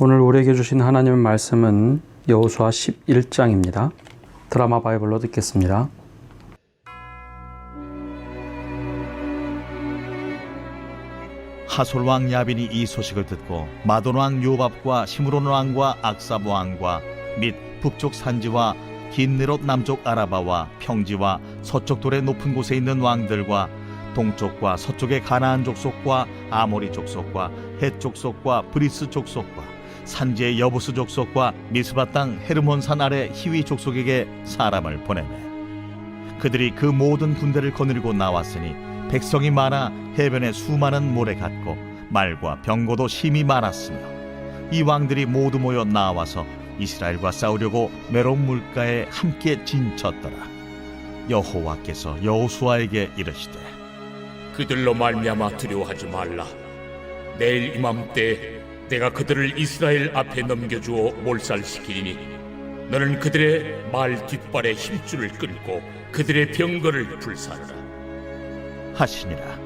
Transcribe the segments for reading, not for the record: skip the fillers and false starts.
오늘 우리에게 주신 하나님의 말씀은 여호수아 11장입니다. 드라마 바이블로 듣겠습니다. 하솔 왕 야빈이 이 소식을 듣고 마돈 왕 요밥과 시므론 왕과 악삽 왕과 및 북쪽 산지와 긴느롯 남쪽 아라바와 평지와 서쪽 돌의 높은 곳에 있는 왕들과 동쪽과 서쪽의 가나안 족속과 아모리 족속과 헷 족속과 브리스 족속과 산지의 여부스 족속과 미스바 땅 헤르몬산 아래 히위 족속에게 사람을 보내매 그들이 그 모든 군대를 거느리고 나왔으니 백성이 많아 해변에 수많은 모래 같고 말과 병거도 심히 많았으며 이 왕들이 모두 모여 나와서 이스라엘과 싸우려고 메론 물가에 함께 진쳤더라. 여호와께서 여호수아에게 이르시되 그들로 말미암아 두려워하지 말라. 내일 이맘때 내가 그들을 이스라엘 앞에 넘겨주어 몰살시키리니 너는 그들의 말 뒷발에 힘줄을 끊고 그들의 병거를 불사르라 하시니라.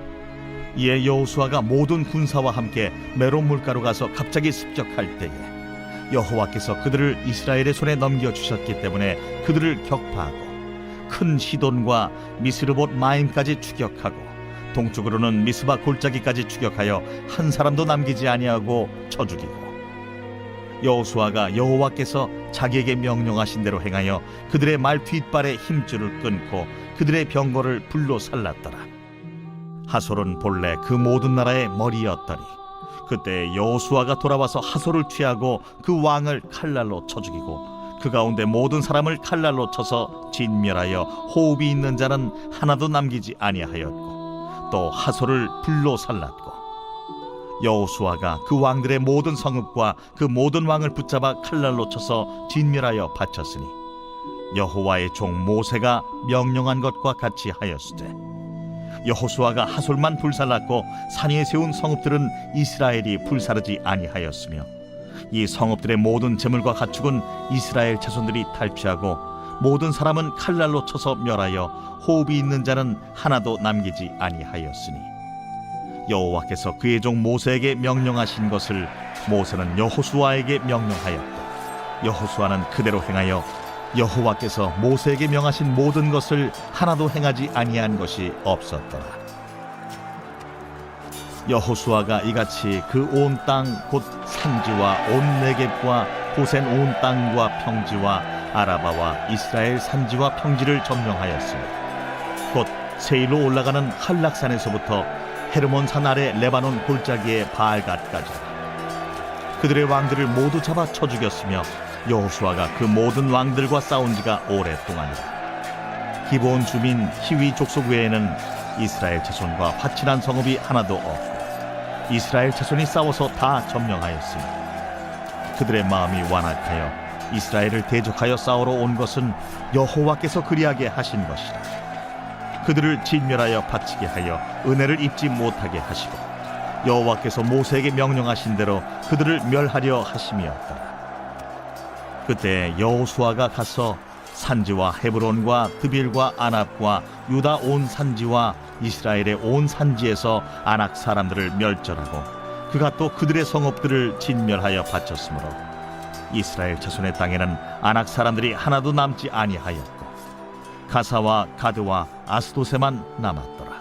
이에 여호수아가 모든 군사와 함께 메론 물가로 가서 갑자기 습격할 때에 여호와께서 그들을 이스라엘의 손에 넘겨주셨기 때문에 그들을 격파하고 큰 시돈과 미스르봇 마임까지 추격하고 동쪽으로는 미스바 골짜기까지 추격하여 한 사람도 남기지 아니하고 쳐 죽이고 여호수아가 여호와께서 자기에게 명령하신 대로 행하여 그들의 말 뒷발에 힘줄을 끊고 그들의 병거를 불로 살랐더라. 하솔은 본래 그 모든 나라의 머리였더니 그때 여호수아가 돌아와서 하솔을 취하고 그 왕을 칼날로 쳐 죽이고 그 가운데 모든 사람을 칼날로 쳐서 진멸하여 호흡이 있는 자는 하나도 남기지 아니하였고 또 하솔을 불로 살랐고 여호수아가 그 왕들의 모든 성읍과 그 모든 왕을 붙잡아 칼날로 쳐서 진멸하여 바쳤으니 여호와의 종 모세가 명령한 것과 같이 하였으되 여호수아가 하솔만 불살랐고 산 위에 세운 성읍들은 이스라엘이 불사르지 아니하였으며 이 성읍들의 모든 재물과 가축은 이스라엘 자손들이 탈취하고 모든 사람은 칼날로 쳐서 멸하여 호흡이 있는 자는 하나도 남기지 아니하였으니 여호와께서 그의 종 모세에게 명령하신 것을 모세는 여호수아에게 명령하였고 여호수아는 그대로 행하여 여호와께서 모세에게 명하신 모든 것을 하나도 행하지 아니한 것이 없었더라. 여호수아가 이같이 그 온 땅 곧 산지와 온 네겝과 고센 온 땅과 평지와 아라바와 이스라엘 산지와 평지를 점령하였으며 곧 세일로 올라가는 한락산에서부터 헤르몬산 아래 레바논 골짜기의 바알갓까지 그들의 왕들을 모두 잡아 쳐 죽였으며 여호수아가 그 모든 왕들과 싸운 지가 오랫동안이라. 기브온 주민 히위 족속 외에는 이스라엘 자손과 화친한 성읍이 하나도 없고 이스라엘 자손이 싸워서 다 점령하였으니 그들의 마음이 완악하여 이스라엘을 대적하여 싸우러 온 것은 여호와께서 그리하게 하신 것이라. 그들을 진멸하여 바치게 하여 은혜를 입지 못하게 하시고 여호와께서 모세에게 명령하신 대로 그들을 멸하려 하심이었더라. 그때 여호수아가 가서 산지와 헤브론과 드빌과 아납과 유다 온 산지와 이스라엘의 온 산지에서 아낙 사람들을 멸절하고 그가 또 그들의 성읍들을 진멸하여 바쳤으므로 이스라엘 자손의 땅에는 아낙 사람들이 하나도 남지 아니하였고 가사와 가드와 아스도세만 남았더라.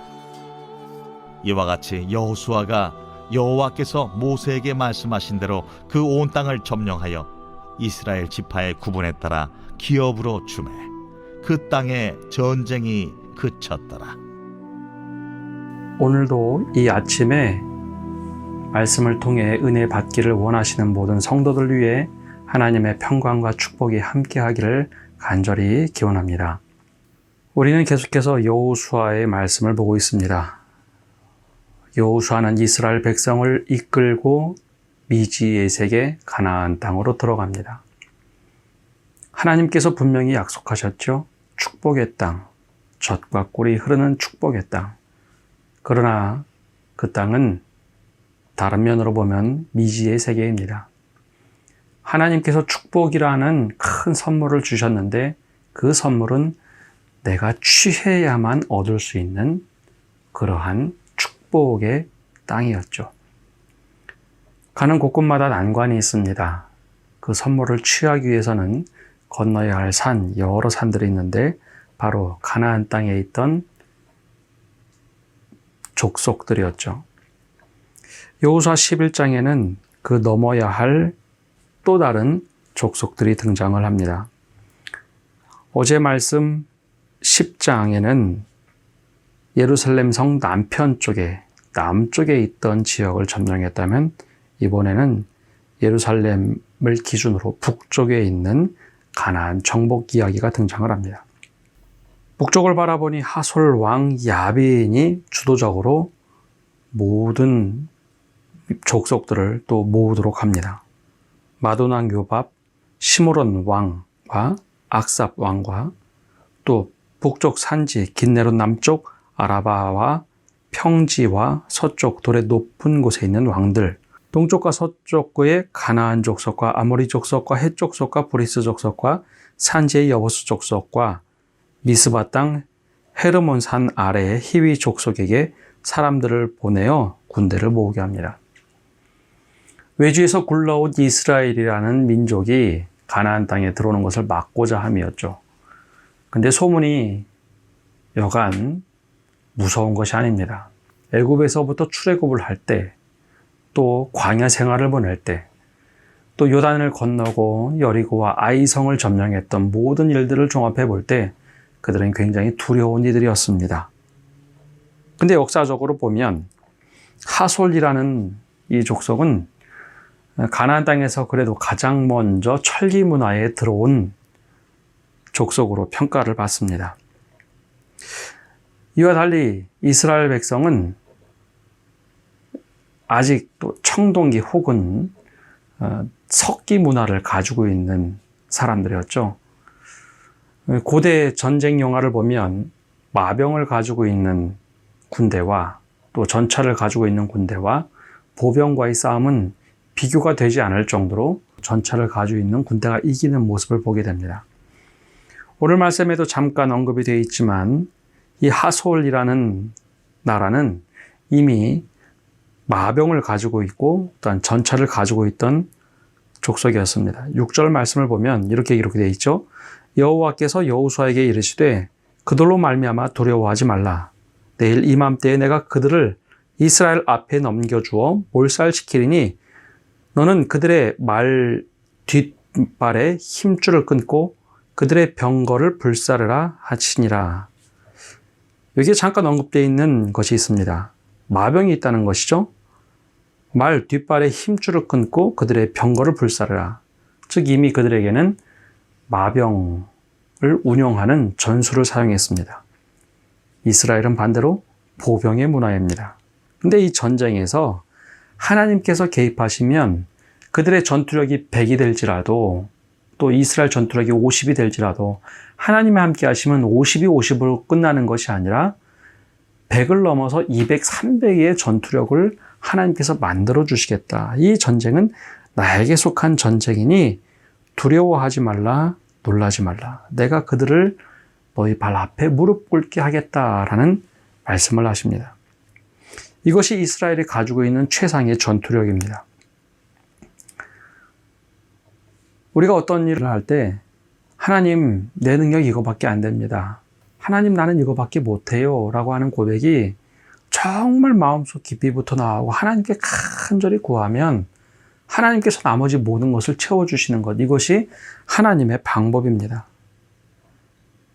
이와 같이 여호수아가 여호와께서 모세에게 말씀하신 대로 그 온 땅을 점령하여 이스라엘 지파의 구분에 따라 기업으로 주매 그 땅에 전쟁이 그쳤더라. 오늘도 이 아침에 말씀을 통해 은혜 받기를 원하시는 모든 성도들 위해 하나님의 평강과 축복이 함께하기를 간절히 기원합니다. 우리는 계속해서 여호수아의 말씀을 보고 있습니다. 여호수아는 이스라엘 백성을 이끌고 미지에색의 가나안 땅으로 들어갑니다. 하나님께서 분명히 약속하셨죠. 축복의 땅, 젖과 꿀이 흐르는 축복의 땅. 그러나 그 땅은 다른 면으로 보면 미지의 세계입니다. 하나님께서 축복이라는 큰 선물을 주셨는데 그 선물은 내가 취해야만 얻을 수 있는 그러한 축복의 땅이었죠. 가는 곳곳마다 난관이 있습니다. 그 선물을 취하기 위해서는 건너야 할 산, 여러 산들이 있는데 바로 가나안 땅에 있던 족속들이었죠. 여호수아 11장에는 그 넘어야 할 또 다른 족속들이 등장을 합니다. 어제 말씀 10장에는 예루살렘 성 남쪽에 있던 지역을 점령했다면 이번에는 예루살렘을 기준으로 북쪽에 있는 가나안 정복 이야기가 등장을 합니다. 북쪽을 바라보니 하솔 왕 야빈이 주도적으로 모든 족속들을 또 모으도록 합니다. 마도난 요밥, 시므론 왕과 악삽 왕과 또 북쪽 산지 긴네롯 남쪽 아라바와 평지와 서쪽 돌의 높은 곳에 있는 왕들, 동쪽과 서쪽의 가나안 족속과 아모리 족속과 헷 족속과 브리스 족속과 산지의 여보스 족속과 미스바 땅 헤르몬 산 아래의 히위 족속에게 사람들을 보내어 군대를 모으게 합니다. 외주에서 굴러온 이스라엘이라는 민족이 가나안 땅에 들어오는 것을 막고자 함이었죠. 근데 소문이 여간 무서운 것이 아닙니다. 애굽에서부터 출애굽을 할 때, 또 광야 생활을 보낼 때, 또 요단을 건너고 여리고와 아이성을 점령했던 모든 일들을 종합해 볼 때 그들은 굉장히 두려운 이들이었습니다. 근데 역사적으로 보면 하솔이라는 이 족속은 가나안 땅에서 그래도 가장 먼저 철기 문화에 들어온 족속으로 평가를 받습니다. 이와 달리 이스라엘 백성은 아직도 청동기 혹은 석기 문화를 가지고 있는 사람들이었죠. 고대 전쟁 영화를 보면 마병을 가지고 있는 군대와 또 전차를 가지고 있는 군대와 보병과의 싸움은 비교가 되지 않을 정도로 전차를 가지고 있는 군대가 이기는 모습을 보게 됩니다. 오늘 말씀에도 잠깐 언급이 되어 있지만 이 하솔이라는 나라는 이미 마병을 가지고 있고 또한 전차를 가지고 있던 족속이었습니다. 6절 말씀을 보면 이렇게 기록되어 있죠. 여호와께서 여호수아에게 이르시되 그들로 말미암아 두려워하지 말라. 내일 이맘때에 내가 그들을 이스라엘 앞에 넘겨주어 몰살시키리니 너는 그들의 말 뒷발에 힘줄을 끊고 그들의 병거를 불사르라 하시니라. 여기에 잠깐 언급되어 있는 것이 있습니다. 마병이 있다는 것이죠. 말 뒷발에 힘줄을 끊고 그들의 병거를 불사르라. 즉 이미 그들에게는 마병을 운용하는 전술을 사용했습니다. 이스라엘은 반대로 보병의 문화입니다. 근데 이 전쟁에서 하나님께서 개입하시면 그들의 전투력이 100이 될지라도 또 이스라엘 전투력이 50이 될지라도 하나님이 함께 하시면 50이 50으로 끝나는 것이 아니라 100을 넘어서 200, 300의 전투력을 하나님께서 만들어 주시겠다. 이 전쟁은 나에게 속한 전쟁이니 두려워하지 말라, 놀라지 말라. 내가 그들을 너희 발 앞에 무릎 꿇게 하겠다라는 말씀을 하십니다. 이것이 이스라엘이 가지고 있는 최상의 전투력입니다. 우리가 어떤 일을 할 때 하나님 내 능력 이거밖에 안 됩니다. 하나님 나는 이거밖에 못해요 라고 하는 고백이 정말 마음속 깊이부터 나오고 하나님께 간절히 구하면 하나님께서 나머지 모든 것을 채워주시는 것, 이것이 하나님의 방법입니다.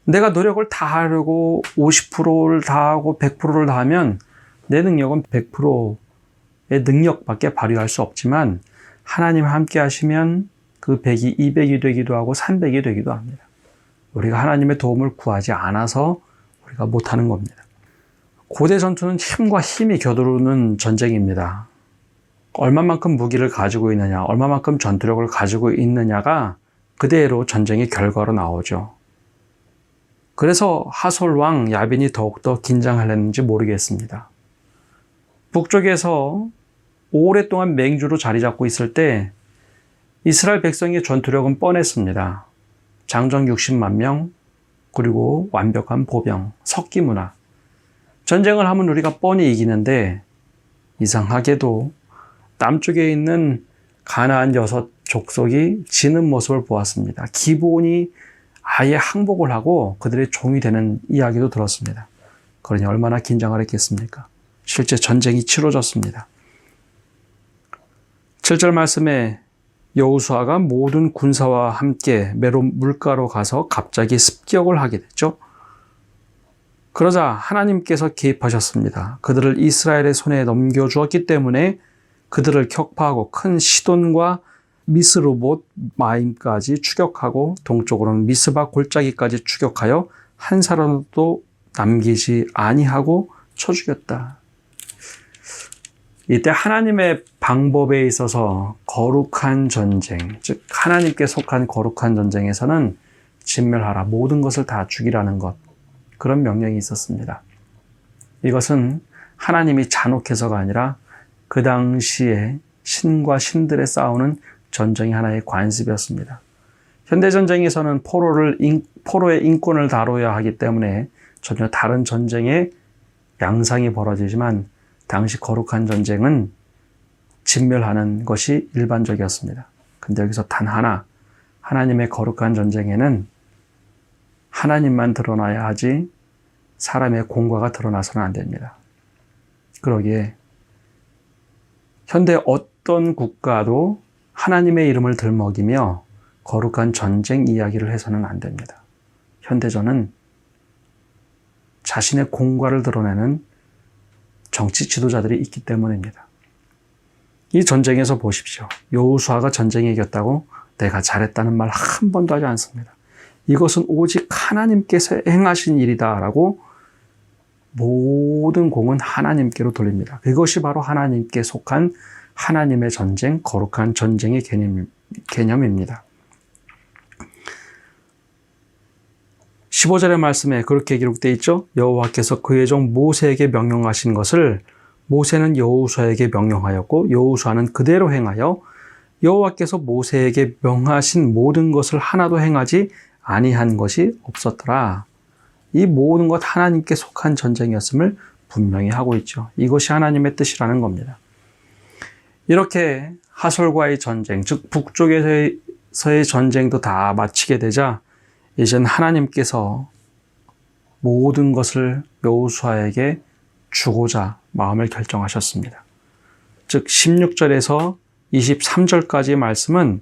내가 노력을 다 하려고 50%를 다 하고 100%를 다 하면 내 능력은 100%의 능력밖에 발휘할 수 없지만 하나님 함께 하시면 그 100이 200이 되기도 하고 300이 되기도 합니다. 우리가 하나님의 도움을 구하지 않아서 우리가 못하는 겁니다. 고대 전투는 힘과 힘이 겨루는 전쟁입니다. 얼마만큼 무기를 가지고 있느냐, 얼마만큼 전투력을 가지고 있느냐가 그대로 전쟁의 결과로 나오죠. 그래서 하솔 왕 야빈이 더욱더 긴장하려는지 모르겠습니다. 북쪽에서 오랫동안 맹주로 자리 잡고 있을 때 이스라엘 백성의 전투력은 뻔했습니다. 장정 60만 명, 그리고 완벽한 보병, 석기 문화. 전쟁을 하면 우리가 뻔히 이기는데 이상하게도 남쪽에 있는 가나안 6족속이 지는 모습을 보았습니다. 기브온이 아예 항복을 하고 그들의 종이 되는 이야기도 들었습니다. 그러니 얼마나 긴장을 했겠습니까? 실제 전쟁이 치러졌습니다. 7절 말씀에 여호수아가 모든 군사와 함께 메론 물가로 가서 갑자기 습격을 하게 됐죠. 그러자 하나님께서 개입하셨습니다. 그들을 이스라엘의 손에 넘겨주었기 때문에 그들을 격파하고 큰 시돈과 미스르봇 마임까지 추격하고 동쪽으로는 미스바 골짜기까지 추격하여 한 사람도 남기지 아니하고 쳐 죽였다. 이때 하나님의 방법에 있어서 거룩한 전쟁, 즉 하나님께 속한 거룩한 전쟁에서는 진멸하라, 모든 것을 다 죽이라는 것, 그런 명령이 있었습니다. 이것은 하나님이 잔혹해서가 아니라 그 당시에 신과 신들의 싸우는 전쟁이 하나의 관습이었습니다. 현대전쟁에서는 포로의 인권을 다뤄야 하기 때문에 전혀 다른 전쟁의 양상이 벌어지지만 당시 거룩한 전쟁은 진멸하는 것이 일반적이었습니다. 근데 여기서 단 하나, 하나님의 거룩한 전쟁에는 하나님만 드러나야 하지 사람의 공과가 드러나서는 안 됩니다. 그러기에 현대 어떤 국가도 하나님의 이름을 들먹이며 거룩한 전쟁 이야기를 해서는 안 됩니다. 현대전은 자신의 공과를 드러내는 정치 지도자들이 있기 때문입니다. 이 전쟁에서 보십시오. 여호수아가 전쟁에 이겼다고 내가 잘했다는 말 한 번도 하지 않습니다. 이것은 오직 하나님께서 행하신 일이다라고 모든 공은 하나님께로 돌립니다. 그것이 바로 하나님께 속한 하나님의 전쟁, 거룩한 전쟁의 개념입니다. 15절의 말씀에 그렇게 기록되어 있죠. 여호와께서 그의 종 모세에게 명령하신 것을 모세는 여호수아에게 명령하였고 여호수아는 그대로 행하여 여호와께서 모세에게 명하신 모든 것을 하나도 행하지 아니한 것이 없었더라. 이 모든 것 하나님께 속한 전쟁이었음을 분명히 하고 있죠. 이것이 하나님의 뜻이라는 겁니다. 이렇게 하솔과의 전쟁, 즉 북쪽에서의 전쟁도 다 마치게 되자 이젠 하나님께서 모든 것을 여호수아에게 주고자 마음을 결정하셨습니다. 즉 16절에서 23절까지의 말씀은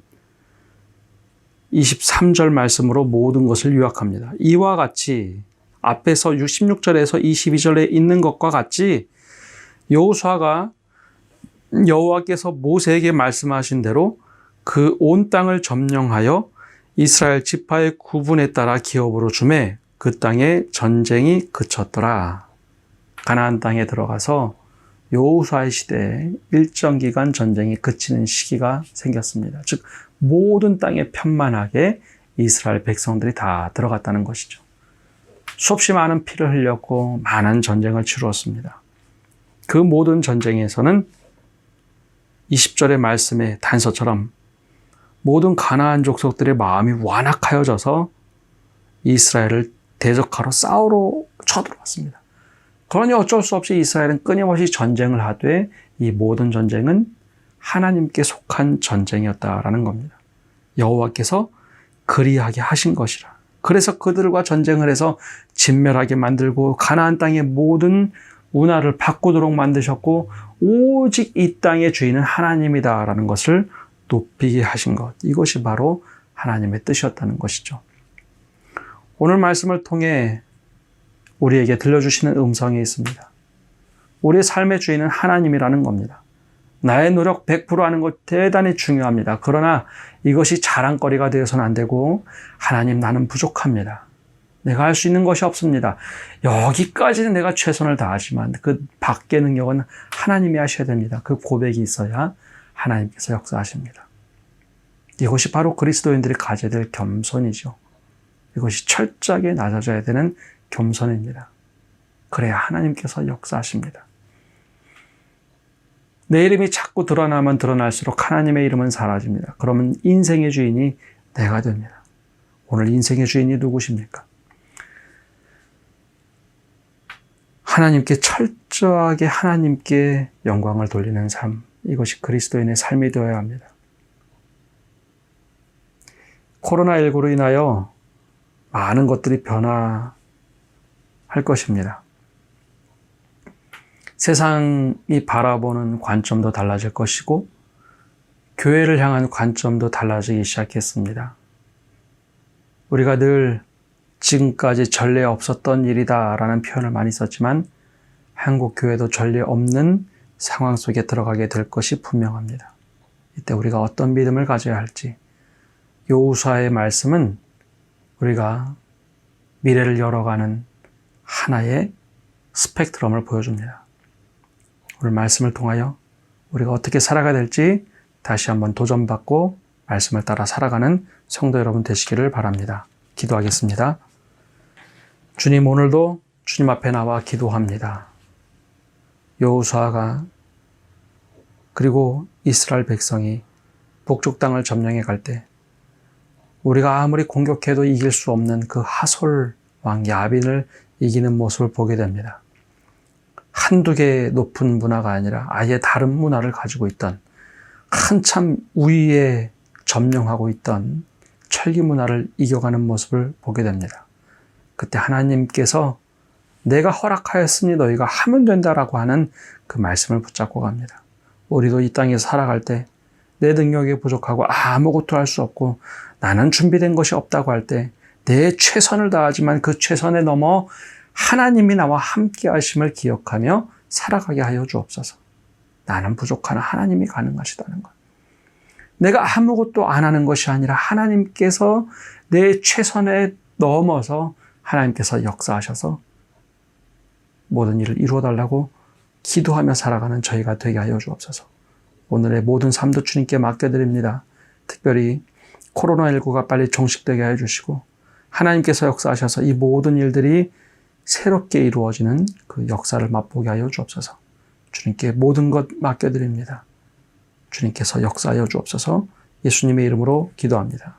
23절 말씀으로 모든 것을 요약합니다. 이와 같이 앞에서 16절에서 22절에 있는 것과 같이 여호수아가 여호와께서 모세에게 말씀하신 대로 그 온 땅을 점령하여 이스라엘 지파의 구분에 따라 기업으로 주매 그 땅에 전쟁이 그쳤더라. 가나안 땅에 들어가서 여호수아의 시대에 일정 기간 전쟁이 그치는 시기가 생겼습니다. 즉 모든 땅에 편만하게 이스라엘 백성들이 다 들어갔다는 것이죠. 수없이 많은 피를 흘렸고 많은 전쟁을 치루었습니다. 그 모든 전쟁에서는 20절의 말씀의 단서처럼 모든 가나안 족속들의 마음이 완악하여져서 이스라엘을 대적하러 싸우러 쳐들어왔습니다. 그러니 어쩔 수 없이 이스라엘은 끊임없이 전쟁을 하되 이 모든 전쟁은 하나님께 속한 전쟁이었다라는 겁니다. 여호와께서 그리하게 하신 것이라. 그래서 그들과 전쟁을 해서 진멸하게 만들고 가나안 땅의 모든 운하를 바꾸도록 만드셨고 오직 이 땅의 주인은 하나님이다라는 것을 높이게 하신 것. 이것이 바로 하나님의 뜻이었다는 것이죠. 오늘 말씀을 통해 우리에게 들려주시는 음성이 있습니다. 우리의 삶의 주인은 하나님이라는 겁니다. 나의 노력 100% 하는 것 대단히 중요합니다. 그러나 이것이 자랑거리가 되어서는 안 되고 하나님 나는 부족합니다. 내가 할 수 있는 것이 없습니다. 여기까지는 내가 최선을 다하지만 그 밖의 능력은 하나님이 하셔야 됩니다. 그 고백이 있어야 하나님께서 역사하십니다. 이것이 바로 그리스도인들이 가져야 될 겸손이죠. 이것이 철저하게 낮아져야 되는 겸손입니다. 그래야 하나님께서 역사하십니다. 내 이름이 자꾸 드러나면 드러날수록 하나님의 이름은 사라집니다. 그러면 인생의 주인이 내가 됩니다. 오늘 인생의 주인이 누구십니까? 하나님께 철저하게 하나님께 영광을 돌리는 삶, 이것이 그리스도인의 삶이 되어야 합니다. 코로나19로 인하여 많은 것들이 변화할 것입니다. 세상이 바라보는 관점도 달라질 것이고 교회를 향한 관점도 달라지기 시작했습니다. 우리가 늘 지금까지 전례 없었던 일이다라는 표현을 많이 썼지만 한국 교회도 전례 없는 상황 속에 들어가게 될 것이 분명합니다. 이때 우리가 어떤 믿음을 가져야 할지, 여호수아의 말씀은 우리가 미래를 열어가는 하나의 스펙트럼을 보여줍니다. 오늘 말씀을 통하여 우리가 어떻게 살아가야 될지 다시 한번 도전받고 말씀을 따라 살아가는 성도 여러분 되시기를 바랍니다. 기도하겠습니다. 주님, 오늘도 주님 앞에 나와 기도합니다. 여호수아가 그리고 이스라엘 백성이 북쪽 땅을 점령해 갈 때 우리가 아무리 공격해도 이길 수 없는 그 하솔 왕 야빈을 이기는 모습을 보게 됩니다. 한두 개의 높은 문화가 아니라 아예 다른 문화를 가지고 있던, 한참 우위에 점령하고 있던 철기 문화를 이겨가는 모습을 보게 됩니다. 그때 하나님께서 내가 허락하였으니 너희가 하면 된다라고 하는 그 말씀을 붙잡고 갑니다. 우리도 이 땅에 살아갈 때 내 능력이 부족하고 아무것도 할 수 없고 나는 준비된 것이 없다고 할 때 내 최선을 다하지만 그 최선에 넘어 하나님이 나와 함께 하심을 기억하며 살아가게 하여 주옵소서. 나는 부족하나 하나님이 가능하시다는 것. 내가 아무것도 안 하는 것이 아니라 하나님께서 내 최선에 넘어서 하나님께서 역사하셔서 모든 일을 이루어달라고 기도하며 살아가는 저희가 되게 하여 주옵소서. 오늘의 모든 삶도 주님께 맡겨드립니다. 특별히 코로나19가 빨리 종식되게 해주시고 하나님께서 역사하셔서 이 모든 일들이 새롭게 이루어지는 그 역사를 맛보게 하여 주옵소서. 주님께 모든 것 맡겨드립니다. 주님께서 역사하여 주옵소서. 예수님의 이름으로 기도합니다.